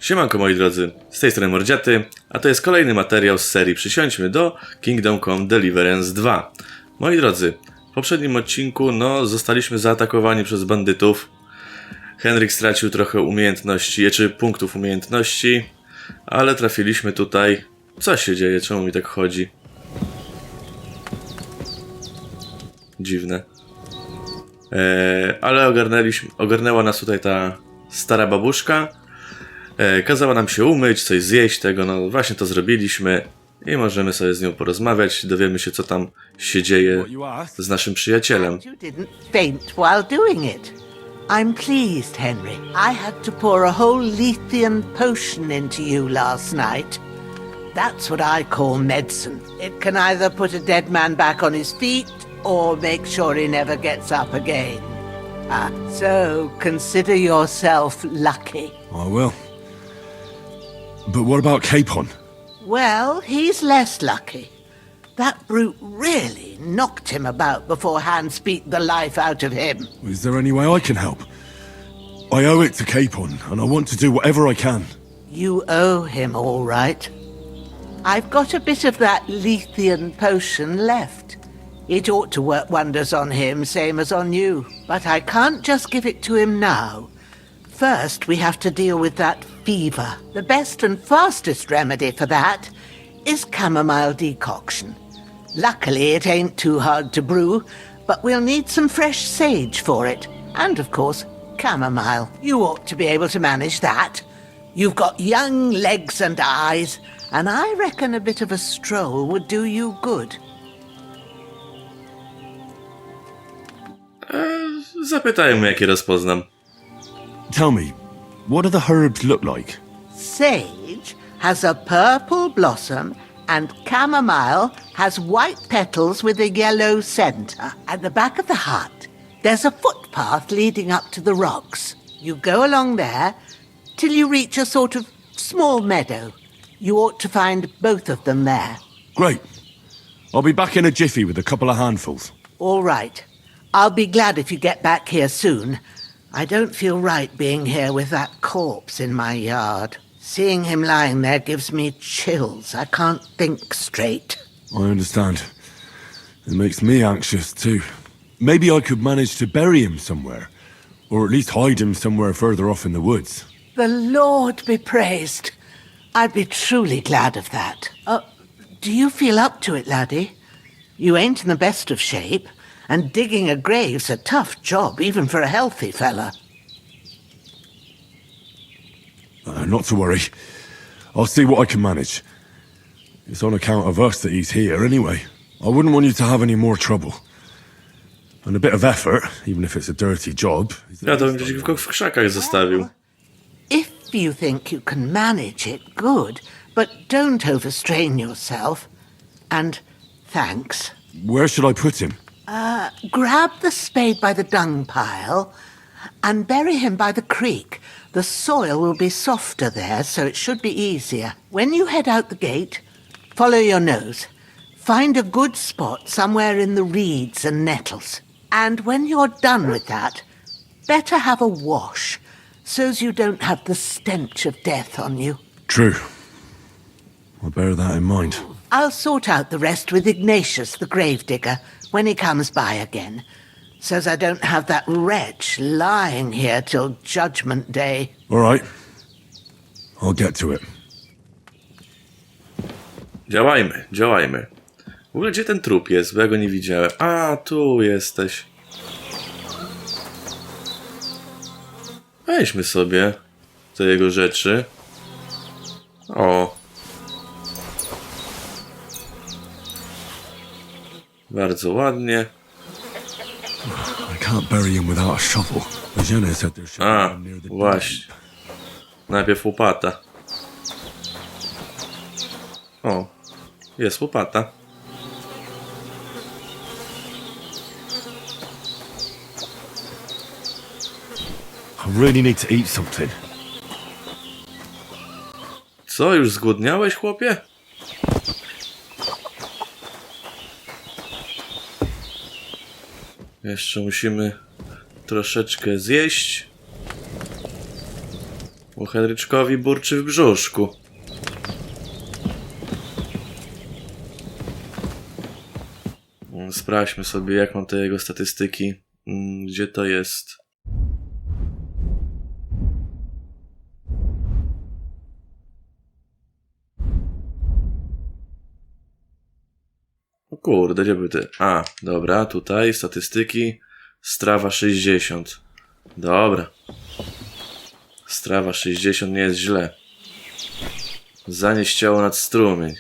Siemanko moi drodzy, z tej strony Mordziaty, a to jest kolejny materiał z serii Przysiąźmy do Kingdom Come Deliverance 2. Moi drodzy, w poprzednim odcinku zostaliśmy zaatakowani przez bandytów. Henryk stracił trochę umiejętności, czy punktów umiejętności, ale trafiliśmy tutaj. Co się dzieje? Czemu mi tak chodzi? Dziwne. Ale ogarnęła nas tutaj ta stara babuszka. Kazała nam się umyć, coś zjeść tego, właśnie to zrobiliśmy i możemy sobie z nią porozmawiać, dowiemy się co tam się dzieje z naszym przyjacielem. I'm pleased, Henry. I had to pour a whole Lethean potion into you last night. That's what I call medicine. It can either put a dead man back on his feet or make sure he never gets up again. So consider yourself lucky. I will. But what about Capon? Well, he's less lucky. That brute really knocked him about before Hans beat the life out of him. Is there any way I can help? I owe it to Capon, and I want to do whatever I can. You owe him, all right. I've got a bit of that Lethean potion left. It ought to work wonders on him, same as on you. But I can't just give it to him now. First, we have to deal with that fever. The best and fastest remedy for that is chamomile decoction. Luckily, it ain't too hard to brew, but we'll need some fresh sage for it. And, of course, chamomile. You ought to be able to manage that. You've got young legs and eyes, and I reckon a bit of a stroll would do you good. Zapytajmy, jakie rozpoznam. Tell me, what do the herbs look like? Sage has a purple blossom, and chamomile has white petals with a yellow center. At the back of the hut, there's a footpath leading up to the rocks. You go along there till you reach a sort of small meadow. You ought to find both of them there. Great. I'll be back in a jiffy with a couple of handfuls. All right. I'll be glad if you get back here soon. I don't feel right being here with that corpse in my yard. Seeing him lying there gives me chills. I can't think straight. I understand. It makes me anxious too. Maybe I could manage to bury him somewhere, or at least hide him somewhere further off in the woods. The Lord be praised. I'd be truly glad of that. Do you feel up to it, laddie? You ain't in the best of shape, and digging a grave's a tough job, even for a healthy fella. Not to worry. I'll see what I can manage. It's on account of us that he's here anyway. I wouldn't want you to have any more trouble. And a bit of effort, even if it's a dirty job. Ja to bym gdzieś go w krzakach zostawił. If you think you can manage it, good, but don't overstrain yourself. And thanks. Where should I put him? Grab the spade by the dung pile and bury him by the creek. The soil will be softer there, so it should be easier. When you head out the gate, follow your nose. Find a good spot somewhere in the reeds and nettles. And when you're done with that, better have a wash, so's you don't have the stench of death on you. True. I'll bear that in mind. I'll sort out the rest with Ignatius, the gravedigger, when he comes by again, so's I don't have that wretch lying here till Judgment Day. All right. I'll get to it. Działajmy, działajmy. W ogóle gdzie ten trup jest? Bo ja go nie widziałem. A, tu jesteś. Weźmy sobie te jego rzeczy. O. Bardzo ładnie. I can't bury him without a shovel. Bożena said there should be one near the Właśnie. Najpierw łopata. O, jest łopata. I really need to eat something. Co, już zgłodniałeś, chłopie? Jeszcze musimy troszeczkę zjeść. U Henryczkowi burczy w brzuszku. Sprawdźmy sobie, jak mam te jego statystyki. Gdzie to jest? O kurde, gdzie były te... A, dobra, tutaj statystyki. Strawa 60. Dobra. Strawa 60 nie jest źle. Zanieś ciało nad strumień.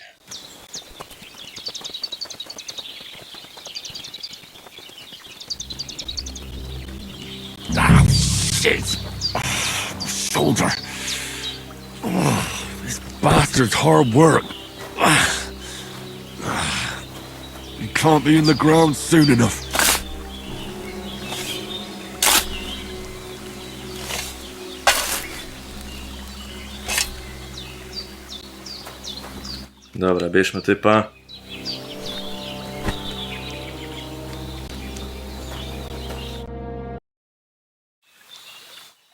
Ah, shit! My shoulder. This bastard's hard work. He can't be in the ground soon enough. Dobra, bierzmy typa.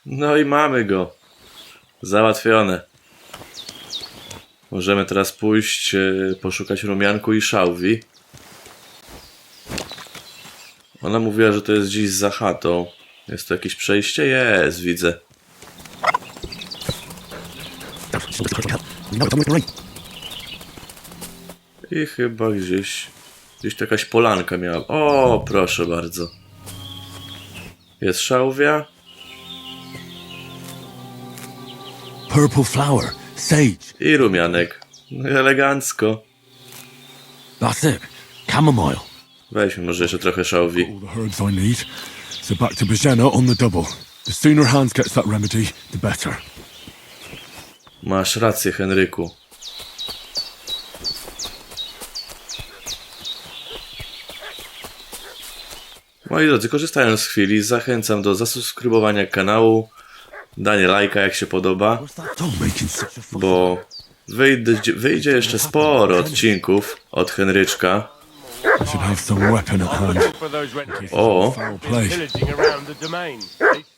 No i mamy go. Załatwione. Możemy teraz pójść, poszukać rumianku i szałwi. Ona mówiła, że to jest gdzieś za chatą. Jest to jakieś przejście? Jest, widzę. I chyba gdzieś tu jakaś polanka miała. O, proszę bardzo. Jest szałwia. Purple flower, sage. I rumianek. No elegancko. That's it. Chamomile. Weźmy może jeszcze trochę szałwi. All the herbs I need. So back to Bożena on the double. The sooner Hans gets that remedy, the better. Masz rację, Henryku. Moi drodzy, korzystając z chwili, zachęcam do zasubskrybowania kanału, danie lajka jak się podoba, What's that dog making such a fuss? bo wyjdzie jeszcze sporo odcinków od Henryczka. I should have some weapon at hand. O, Foul play.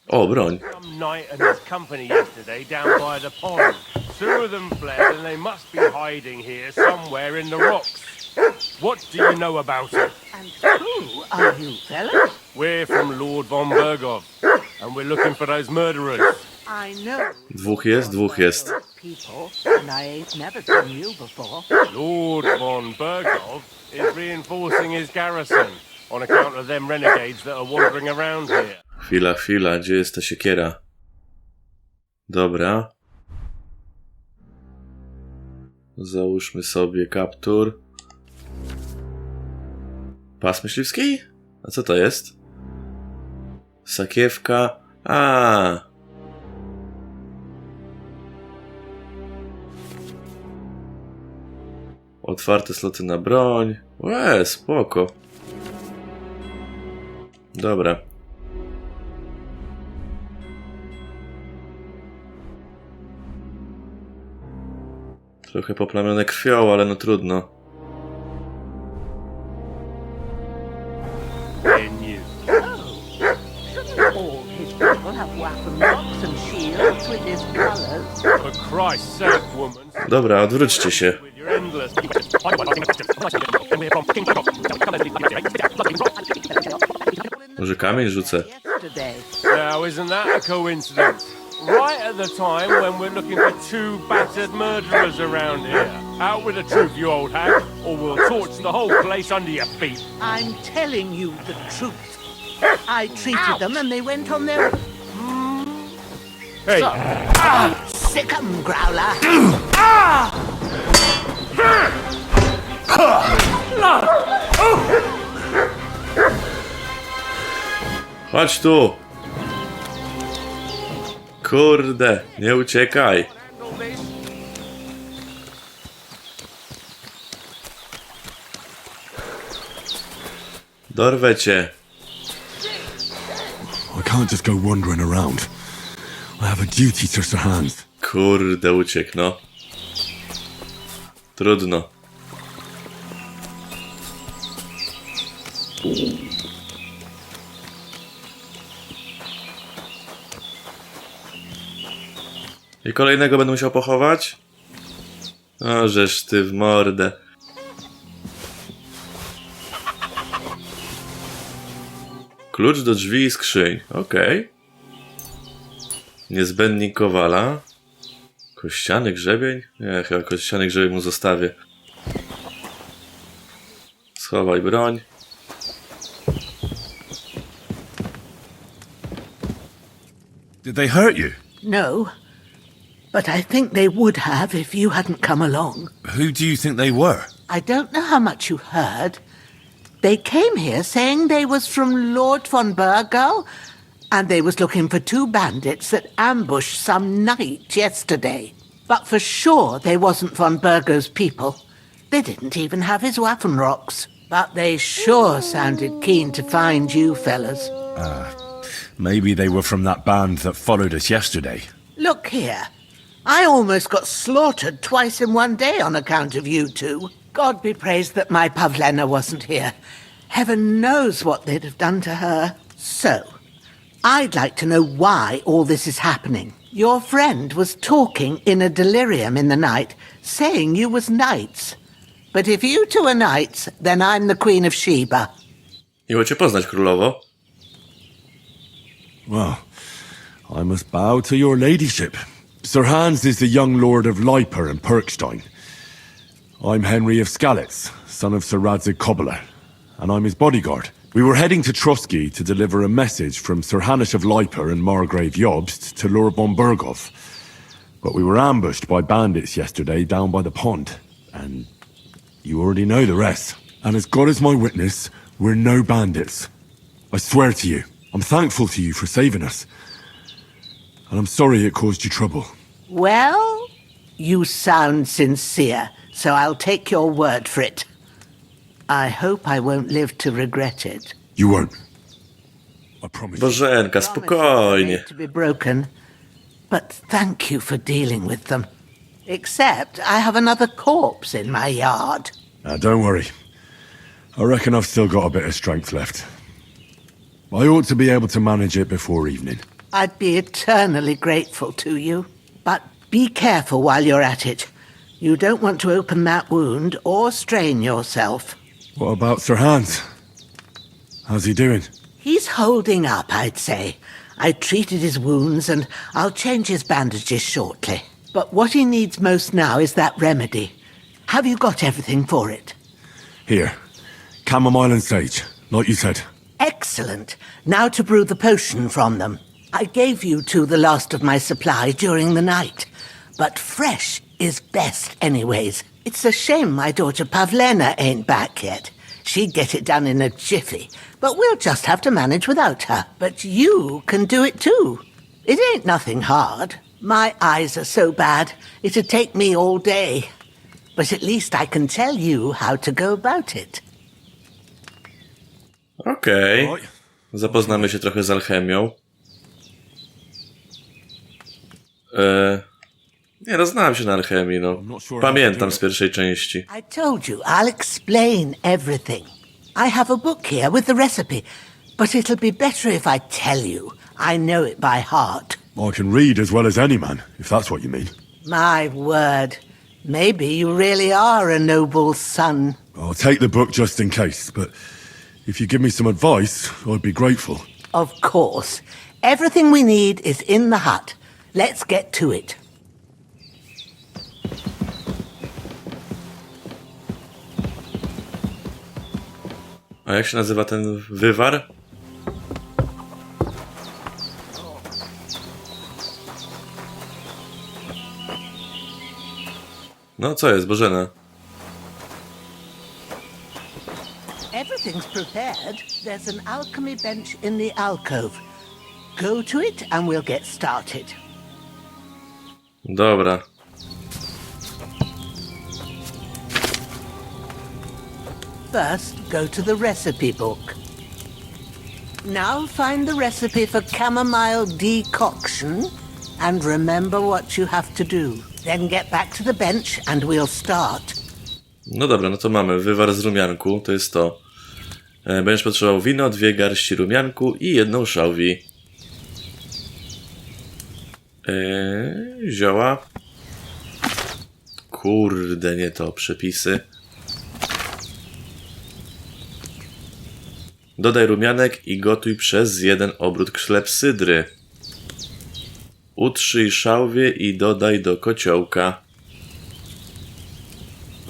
o, broń. Some knight and his company yesterday down by the pond. Two of them fled and they must be hiding here somewhere in the rocks. What do you know about it? And who are you, fellas? We're from Lord von Bergov and we're looking for those murderers. I know Dwóch jest, dwóch jest. people, and I ain't never seen you before. Lord von Bergov is reinforcing his garrison on account of them renegades that are wandering around here. Chwila, gdzie jest ta siekiera? Dobra. Załóżmy sobie kaptur. Pas myśliwski? A co to jest? Sakiewka. A. Otwarte sloty na broń. Spoko. Dobra. Trochę poplamione krwią, ale no trudno. In you. Shouldn't all his people have weapon locks and shields with his colours? For Christ's sake, woman. Dobra, odwróćcie się. With your endless... Może kamień rzucę. Yesterday. Now, isn't that a coincidence? Right at the time when we're looking for two battered murderers around here. Out with the truth, you old hag, or we'll torch the whole place under your feet. I'm telling you the truth. I treated them and they went on their... Hey, Sick 'em, Growler. Chodź tu! Kurde, nie uciekaj! Dorwę cię! I can't just go wandering around. I have a duty to Sir Hans. Kurde, uciekł, no. Trudno. I kolejnego będę musiał pochować? O, żeż ty w mordę. Klucz do drzwi i skrzyń. Okej. Niezbędnik kowala. Kościany grzebień? Nie, chyba kościany grzebień mu zostawię. Schowaj broń. Did they hurt you? No, but I think they would have if you hadn't come along. Who do you think they were? I don't know how much you heard. They came here saying they was from Lord von Burgo, and they was looking for two bandits that ambushed some knight yesterday. But for sure they wasn't von Burgo's people. They didn't even have his Waffenrocks. But they sure sounded keen to find you fellas. Maybe they were from that band that followed us yesterday. Look here. I almost got slaughtered twice in one day on account of you two. God be praised that my Pavlena wasn't here. Heaven knows what they'd have done to her. So, I'd like to know why all this is happening. Your friend was talking in a delirium in the night, saying you was knights. But if you two are knights, then I'm the Queen of Sheba. Miło cię poznać, królowo. Well, I must bow to your ladyship. Sir Hans is the young lord of Leiper and Perkstein. I'm Henry of Skalitz, son of Sir Radzig Cobbler, and I'm his bodyguard. We were heading to Trusky to deliver a message from Sir Hanish of Leiper and Margrave Jobst to Lord von Burgov. But we were ambushed by bandits yesterday down by the pond, and you already know the rest. And as God is my witness, we're no bandits. I swear to you, I'm thankful to you for saving us. And I'm sorry it caused you trouble. Well, you sound sincere, so I'll take your word for it. I hope I won't live to regret it. You won't. I promise you. Bożenka, spokojnie. To be broken, but thank you for dealing with them. Except I have another corpse in my yard. Now, don't worry. I reckon I've still got a bit of strength left. I ought to be able to manage it before evening. I'd be eternally grateful to you. But be careful while you're at it. You don't want to open that wound or strain yourself. What about Sir Hans? How's he doing? He's holding up, I'd say. I treated his wounds and I'll change his bandages shortly. But what he needs most now is that remedy. Have you got everything for it? Here. Chamomile and sage, like you said. Excellent. Now to brew the potion from them. I gave you two the last of my supply during the night. But fresh is best anyways. It's a shame my daughter Pavlena ain't back yet. She'd get it done in a jiffy. But we'll just have to manage without her. But you can do it too. It ain't nothing hard. My eyes are so bad, it'd take me all day. But at least I can tell you how to go about it. Okej. Zapoznamy się trochę z alchemią. Nie, no znam się na alchemii, no. Pamiętam z pierwszej części. I told you, I'll explain everything. I have a book here with the recipe, but it'll be better if I tell you. I know it by heart. I can read as well as any man, if that's what you mean. My word. Maybe you really are a noble son. I'll take the book just in case, but if you give me some advice, I'd be grateful. Of course. Everything we need is in the hut. Let's get to it. A jak się nazywa ten wywar? No, co jest, Bożena? Everything's prepared. There's an alchemy bench in the alcove. Go to it and we'll get started. Dobra. First, go to the recipe book. Now find the recipe for chamomile decoction and remember what you have to do. Then get back to the bench and we'll start. No dobra, no to mamy wywar z rumianku, to jest to. Będziesz potrzebował wino, 2 garści rumianku i 1 szałwi. Zioła. Kurde, nie to przepisy. Dodaj rumianek i gotuj przez 1 obrót klepsydry. Utrzyj szałwię i dodaj do kociołka.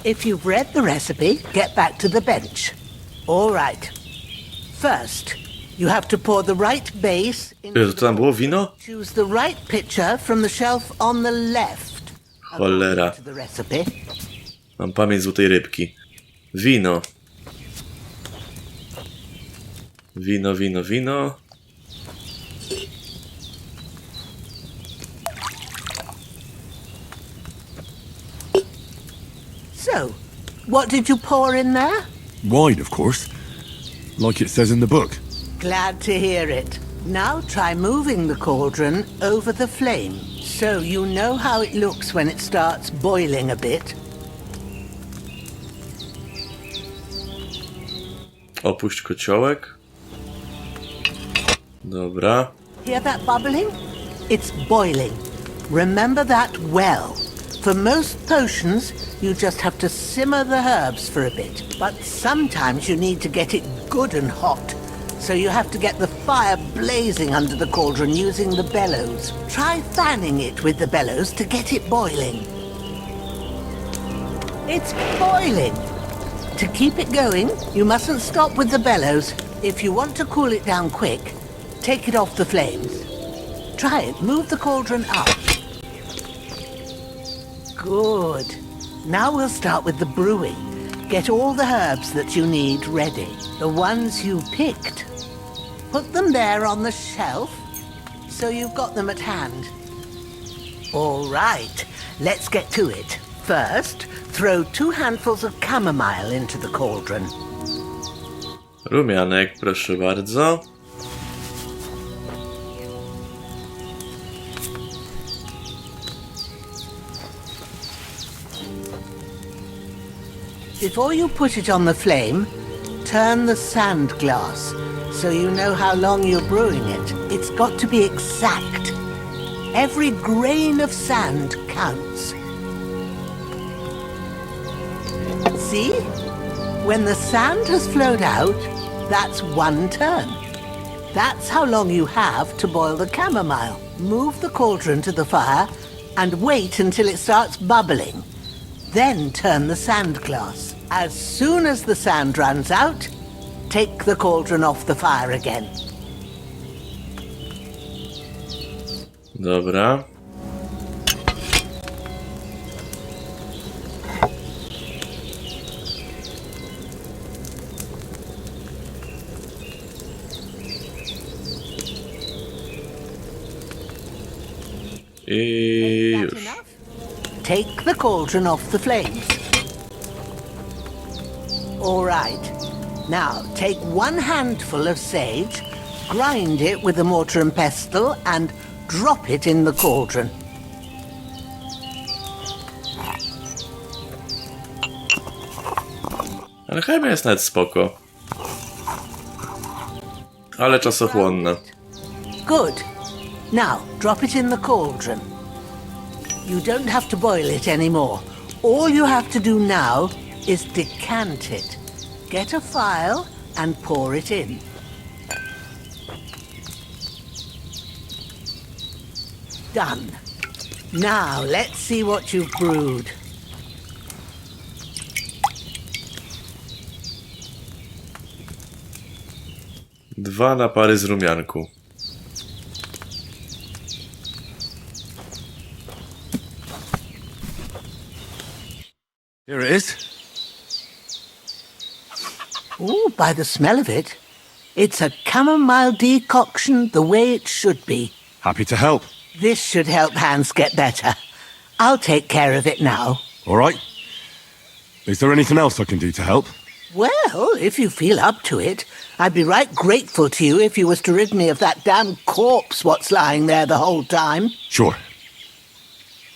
If you've read the recipe, get back to the bench. All right. First, you have to pour the right base into To tam było wino? Choose the right pitcher from the shelf on the left. Cholera. To the recipe. Mam pamięć złotej rybki. Wino. Wino, wino, wino. So, what did you pour in there? Wine, of course. Like it says in the book. Glad to hear it. Now try moving the cauldron over the flame, so you know how it looks when it starts boiling a bit. Opuść kociołek. Dobra. Hear that bubbling? It's boiling. Remember that well. For most potions, you just have to simmer the herbs for a bit, but sometimes you need to get it good and hot. So you have to get the fire blazing under the cauldron using the bellows. Try fanning it with the bellows to get it boiling. It's boiling! To keep it going, you mustn't stop with the bellows. If you want to cool it down quick, take it off the flames. Try it. Move the cauldron up. Good. Now we'll start with the brewing. Get all the herbs that you need ready. The ones you picked. Put them there on the shelf, so you've got them at hand. All right, let's get to it. First, throw 2 handfuls of chamomile into the cauldron. Rumianek, proszę bardzo. Before you put it on the flame, turn the sand glass so you know how long you're brewing it. It's got to be exact. Every grain of sand counts. See? When the sand has flowed out, that's 1 turn. That's how long you have to boil the chamomile. Move the cauldron to the fire and wait until it starts bubbling. Then turn the sand glass. As soon as the sand runs out, take the cauldron off the fire again. Dobra. I That już. enough? Take the cauldron off the flames. All right. Now, take 1 handful of sage, grind it with a mortar and pestle, and drop it in the cauldron. Ale chemia jest nawet spoko. Ale czasochłonna. Good. Now, drop it in the cauldron. You don't have to boil it anymore. All you have to do now is decant it. Get a phial and pour it in. Done. Now, let's see what you've brewed. Dwa napary z rumianku. Here it is. Ooh, by the smell of it, it's a chamomile decoction the way it should be. Happy to help. This should help Hans get better. I'll take care of it now. All right. Is there anything else I can do to help? Well, if you feel up to it, I'd be right grateful to you if you was to rid me of that damn corpse what's lying there the whole time. Sure.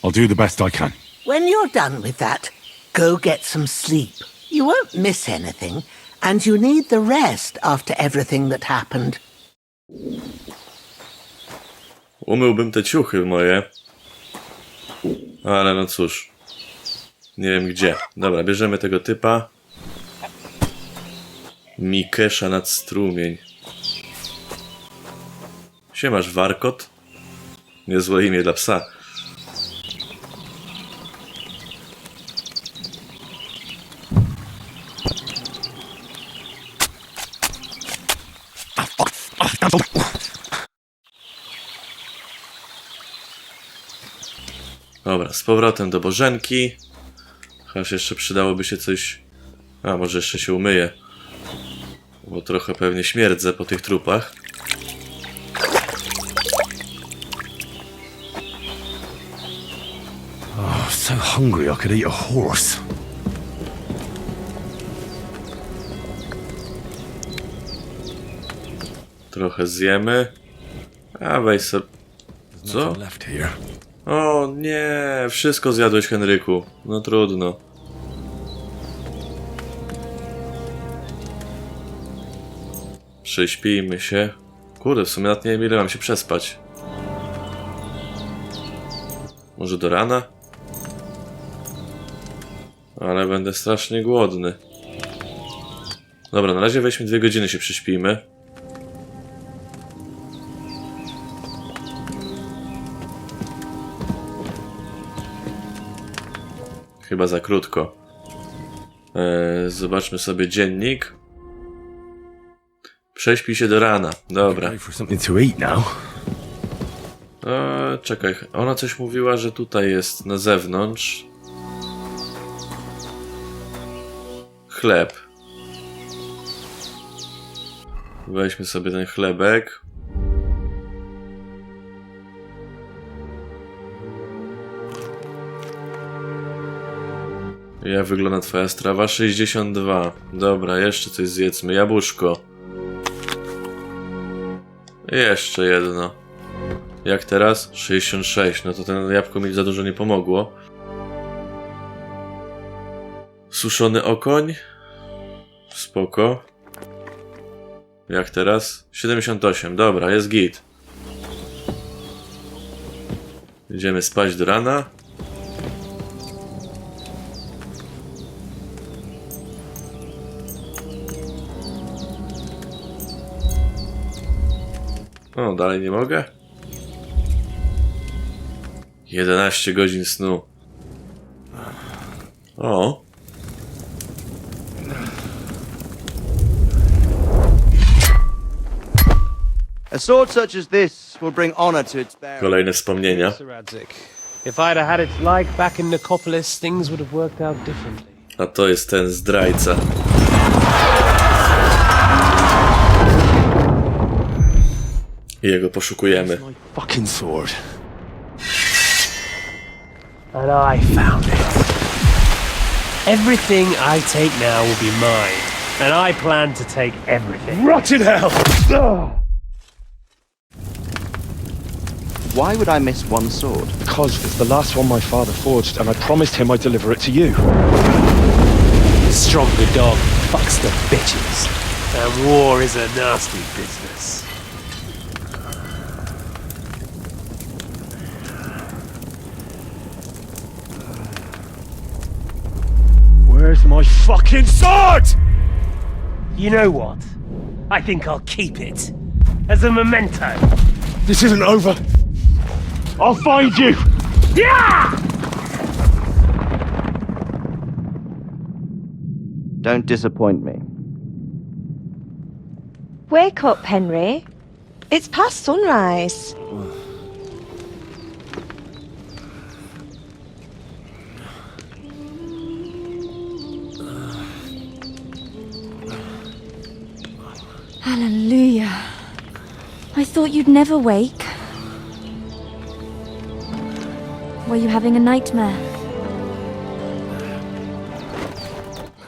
I'll do the best I can. When you're done with that, go get some sleep. You won't miss anything, and you need the rest after everything that happened. Umyłbym te ciuchy moje. Ale no cóż. Nie wiem gdzie. Dobra, bierzemy tego typa. Mikesza nad strumień. Siemasz, warkot. Niezłe imię dla psa. Dobra, z powrotem do Bożenki. Chociaż jeszcze przydałoby się coś... A, może jeszcze się umyję. Bo trochę pewnie śmierdzę po tych trupach. Oh, so hungry I could eat a horse. Trochę zjemy. A weź sobie... Co? Nothing left here. O nie, wszystko zjadłeś, Henryku. No trudno. Prześpijmy się. Kurde, w sumie nawet nie wiem, ile mam się przespać. Może do rana? Ale będę strasznie głodny. Dobra, na razie weźmy 2 godziny, się prześpijmy. Chyba za krótko. Zobaczmy sobie dziennik. Prześpij się do rana. Dobra. Ready for something to eat now. Czekaj. Ona coś mówiła, że tutaj jest na zewnątrz. Chleb. Weźmy sobie ten chlebek. Jak wygląda twoja strawa? 62. Dobra, jeszcze coś zjedzmy. Jabłuszko. Jeszcze jedno. Jak teraz? 66. No to ten jabłko mi za dużo nie pomogło. Suszony okoń. Spoko. Jak teraz? 78. Dobra, jest git. Idziemy spać do rana. O, dalej nie mogę? 11 godzin snu. O. A sword such as this will bring honor to its bearer. Kolejne wspomnienia. If I'd have had its like back in Nicopolis, things would have worked out differently. A to jest ten zdrajca. I jego poszukujemy. My fucking sword. And I found it. Everything I take now will be mine. And I plan to take everything. Rotten hell! Why would I miss one sword? Because it's the last one my father forged, and I promised him I'd deliver it to you. Stronger dog fucks the bitches. And war is a nasty business. Where's my fucking sword? You know what? I think I'll keep it. As a memento. This isn't over. I'll find you! Yeah! Don't disappoint me. Wake up, Henry. It's past sunrise. Hallelujah. I thought you'd never wake. Were you having a nightmare?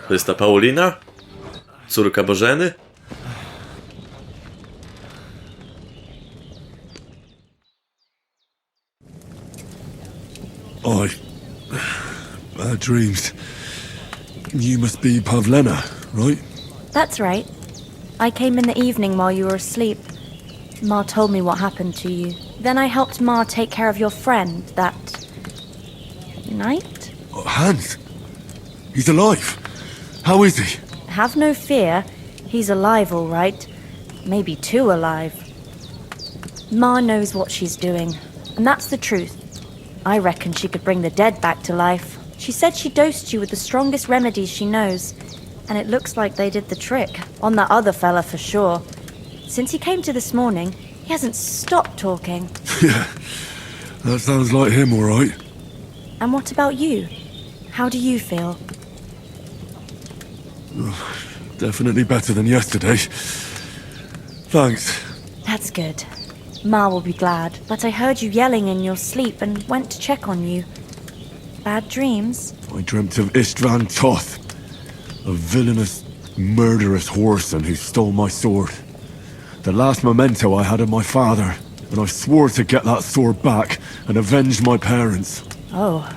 To jest ta Paulina? Córka Bożeny? I had dreams. You must be Pavlena, right? That's right. I came in the evening while you were asleep. Ma told me what happened to you. Then I helped Ma take care of your friend, that Night? Oh, Hans! He's alive! How is he? Have no fear. He's alive, all right. Maybe too alive. Ma knows what she's doing, and that's the truth. I reckon she could bring the dead back to life. She said she dosed you with the strongest remedies she knows, and it looks like they did the trick. On that other fella for sure. Since he came to this morning, he hasn't stopped talking. Yeah, that sounds like him, all right. And what about you? How do you feel? Definitely better than yesterday. Thanks. That's good. Ma will be glad, but I heard you yelling in your sleep and went to check on you. Bad dreams? I dreamt of Istvan Toth, a villainous, murderous whoreson who stole my sword. The last memento I had of my father, and I swore to get that sword back and avenge my parents. Oh,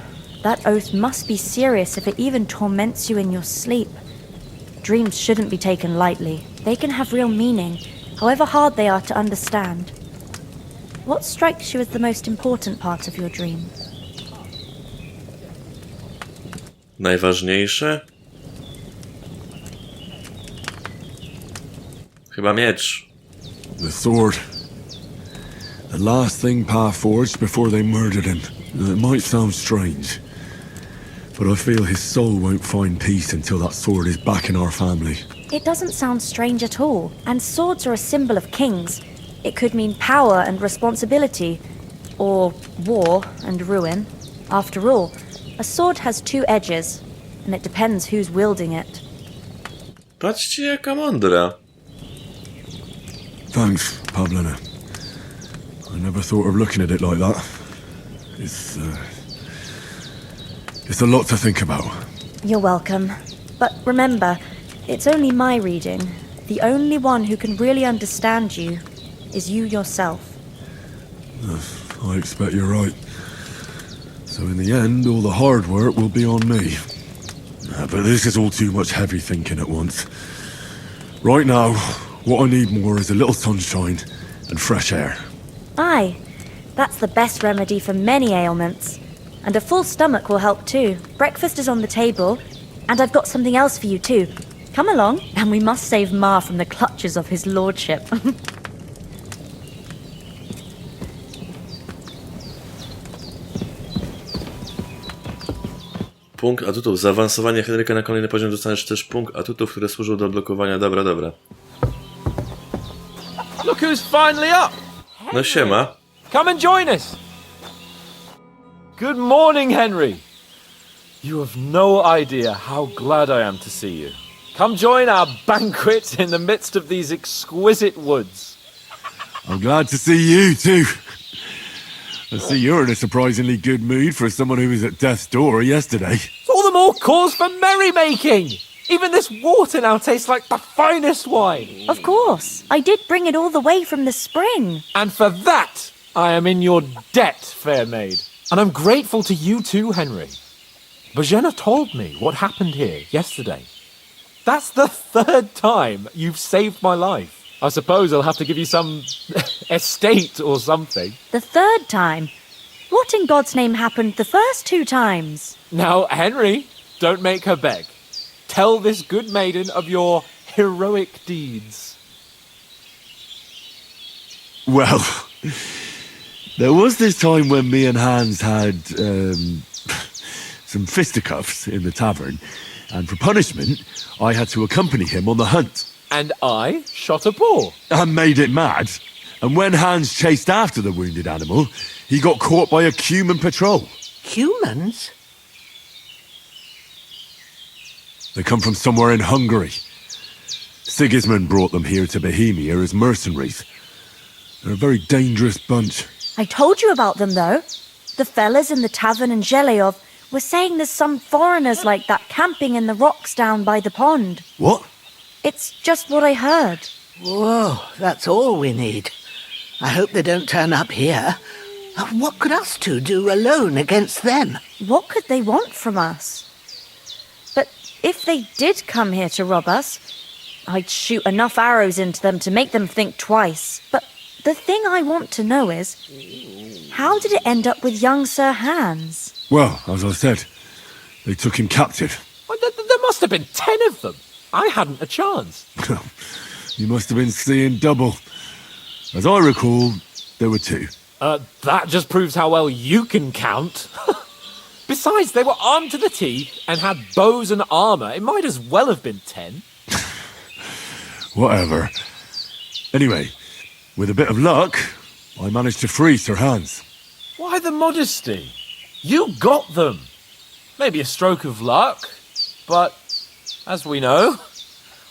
that oath must be serious if it even torments you in your sleep. Dreams shouldn't be taken lightly. They can have real meaning, however hard they are to understand. What strikes you as the most important part of your dream? Najważniejsze? Chyba miecz. The sword. The last thing Pa forged before they murdered him. It might sound strange, but I feel his soul won't find peace until that sword is back in our family. It doesn't sound strange at all, and swords are a symbol of kings. It could mean power and responsibility, or war and ruin. After all, a sword has two edges, and it depends who's wielding it. Patrzcie, jaka mądra. Thanks, Pavlina. I never thought of looking at it like that. It's a lot to think about. You're welcome. But remember, it's only my reading. The only one who can really understand you is you yourself. I expect you're right. So in the end, all the hard work will be on me. But this is all too much heavy thinking at once. Right now, what I need more is a little sunshine and fresh air. Aye, that's the best remedy for many ailments. And a full stomach will help too. Breakfast is on the table, and I've got something else for you too. Come along, and we must save Ma from the clutches of his lordship. Punkt atutów. Zaawansowanie Henryka na kolejny poziom dostaniesz też punkt atutów, które służą do odblokowania. Dobra, dobra. Look who's finally up! No siema. Come and join us! Good morning, Henry! You have no idea how glad I am to see you. Come join our banquet in the midst of these exquisite woods. I'm glad to see you too. I see you're in a surprisingly good mood for someone who was at death's door yesterday. It's all the more cause for merrymaking! Even this water now tastes like the finest wine. Of course, I did bring it all the way from the spring. And for that, I am in your debt, fair maid. And I'm grateful to you too, Henry. Bożena told me what happened here yesterday. That's the third time you've saved my life. I suppose I'll have to give you some estate or something. The third time? What in God's name happened the first two times? Now, Henry, don't make her beg. Tell this good maiden of your heroic deeds. Well, there was this time when me and Hans had some fisticuffs in the tavern, and for punishment, I had to accompany him on the hunt. And I shot a boar. And made it mad. And when Hans chased after the wounded animal, he got caught by a human patrol. Humans? They come from somewhere in Hungary. Sigismund brought them here to Bohemia as mercenaries. They're a very dangerous bunch. I told you about them, though. The fellas in the tavern in Zhelejov were saying there's some foreigners like that camping in the rocks down by the pond. What? It's just what I heard. Whoa, that's all we need. I hope they don't turn up here. What could us two do alone against them? What could they want from us? But if they did come here to rob us, I'd shoot enough arrows into them to make them think twice. But The thing I want to know is, how did it end up with young Sir Hans? Well, as I said, they took him captive. Well, there must have been 10 of them. I hadn't a chance. You must have been seeing double. As I recall, there were 2. That just proves how well you can count. Besides, they were armed to the teeth and had bows and armour. It might as well have been 10. Whatever. Anyway, with a bit of luck, I managed to free Sir Hans. Why the modesty? You got them. Maybe a stroke of luck, but as we know,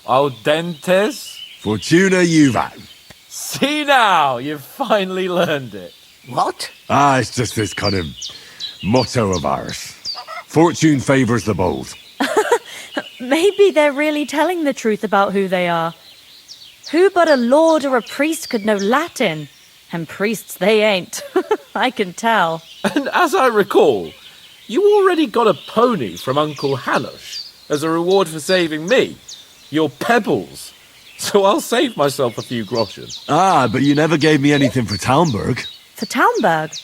audentes. Fortuna juvat. See now, you've finally learned it. What? Ah, it's just this kind of motto of ours. Fortune favours the bold. Maybe they're really telling the truth about who they are. Who but a lord or a priest could know Latin? And priests they ain't. I can tell. And as I recall, you already got a pony from Uncle Hanosh as a reward for saving me. Your pebbles. So I'll save myself a few groschen. Ah, but you never gave me anything for Talmberg. For Talmberg?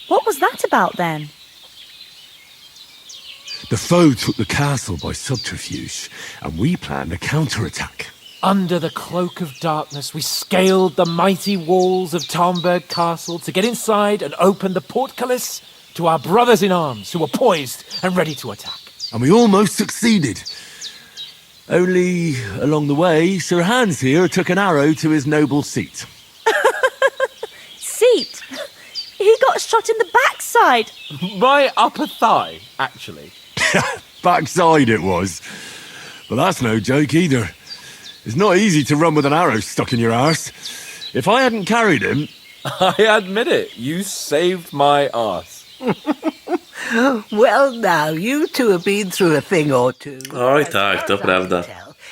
What was that about then? The foe took the castle by subterfuge, and we planned a counterattack. Under the cloak of darkness, we scaled the mighty walls of Talmberg Castle to get inside and open the portcullis to our brothers in arms who were poised and ready to attack. And we almost succeeded. Only, along the way, Sir Hans here took an arrow to his noble seat. Seat! He got shot in the backside! My upper thigh, actually. Backside it was. But that's no joke either. It's not easy to run with an arrow stuck in your arse. If I hadn't carried him... I admit it, you saved my arse. Well, now, you two have been through a thing or two. Oj tak, to prawda.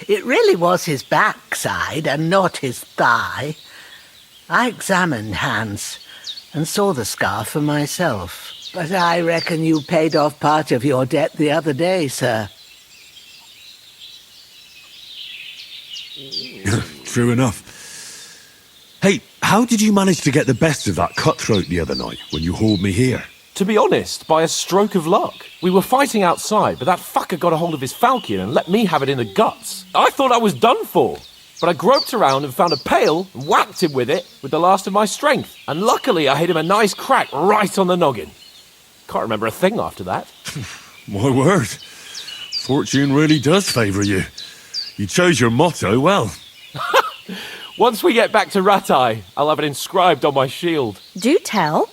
It really was his backside and not his thigh. I examined Hans and saw the scar for myself. But I reckon you paid off part of your debt the other day, sir. True enough. Hey, how did you manage to get the best of that cutthroat the other night when you hauled me here? To be honest, by a stroke of luck. We were fighting outside, but that fucker got a hold of his falcon and let me have it in the guts. I thought I was done for. But I groped around and found a pail and whacked him with it with the last of my strength. And luckily I hit him a nice crack right on the noggin. Can't remember a thing after that. My word. Fortune really does favour you. You chose your motto well. Once we get back to Ratai, I'll have it inscribed on my shield. Do tell.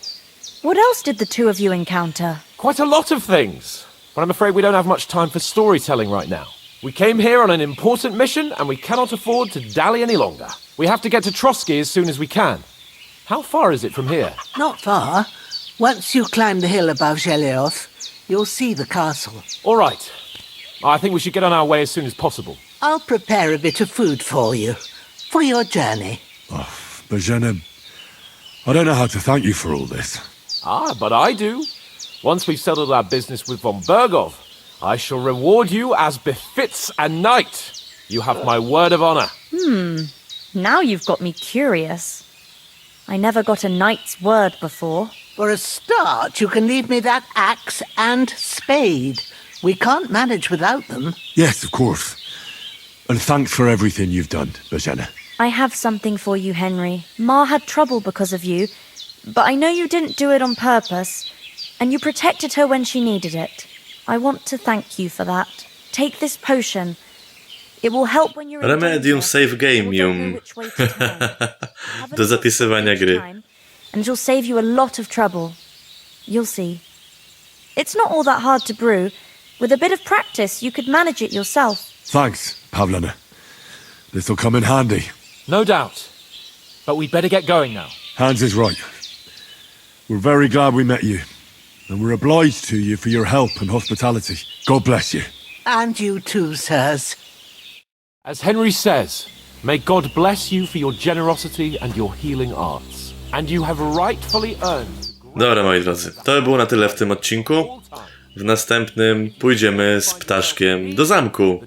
What else did the two of you encounter? Quite a lot of things. But I'm afraid we don't have much time for storytelling right now. We came here on an important mission and we cannot afford to dally any longer. We have to get to Trotsky as soon as we can. How far is it from here? Not far. Once you climb the hill above Zhelioth, you'll see the castle. All right. I think we should get on our way as soon as possible. I'll prepare a bit of food for you, for your journey. Oh, Bożena, I don't know how to thank you for all this. Ah, but I do. Once we've settled our business with von Bergov, I shall reward you as befits a knight. You have my word of honor. Now you've got me curious. I never got a knight's word before. For a start, you can leave me that axe and spade. We can't manage without them. Yes, of course. And thanks for everything you've done, Bożena. I have something for you, Henry. Ma had trouble because of you, but I know you didn't do it on purpose, and you protected her when she needed it. I want to thank you for that. Take this potion. It will help when you're in Remedium danger, save or don't know gameium. which way to turn. Have a Do look at it zapisywania each gry. time, and it'll save you a lot of trouble. You'll see. It's not all that hard to brew. With a bit of practice, you could manage it yourself. Thanks, Pavlana. This'll come in handy. No doubt. But we'd better get going now. Hans is right. We're very glad we met you. And we're obliged to you for your help and hospitality. God bless you. And you too, sirs. As Henry says, may God bless you for your generosity and your healing arts. And you have rightfully earned... Dobra, moi drodzy, to by było na tyle w tym odcinku. W następnym pójdziemy z ptaszkiem do zamku.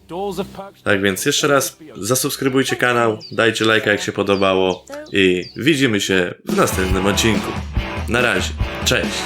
Tak więc jeszcze raz zasubskrybujcie kanał, dajcie lajka jak się podobało. i widzimy się w następnym odcinku. Na razie, cześć!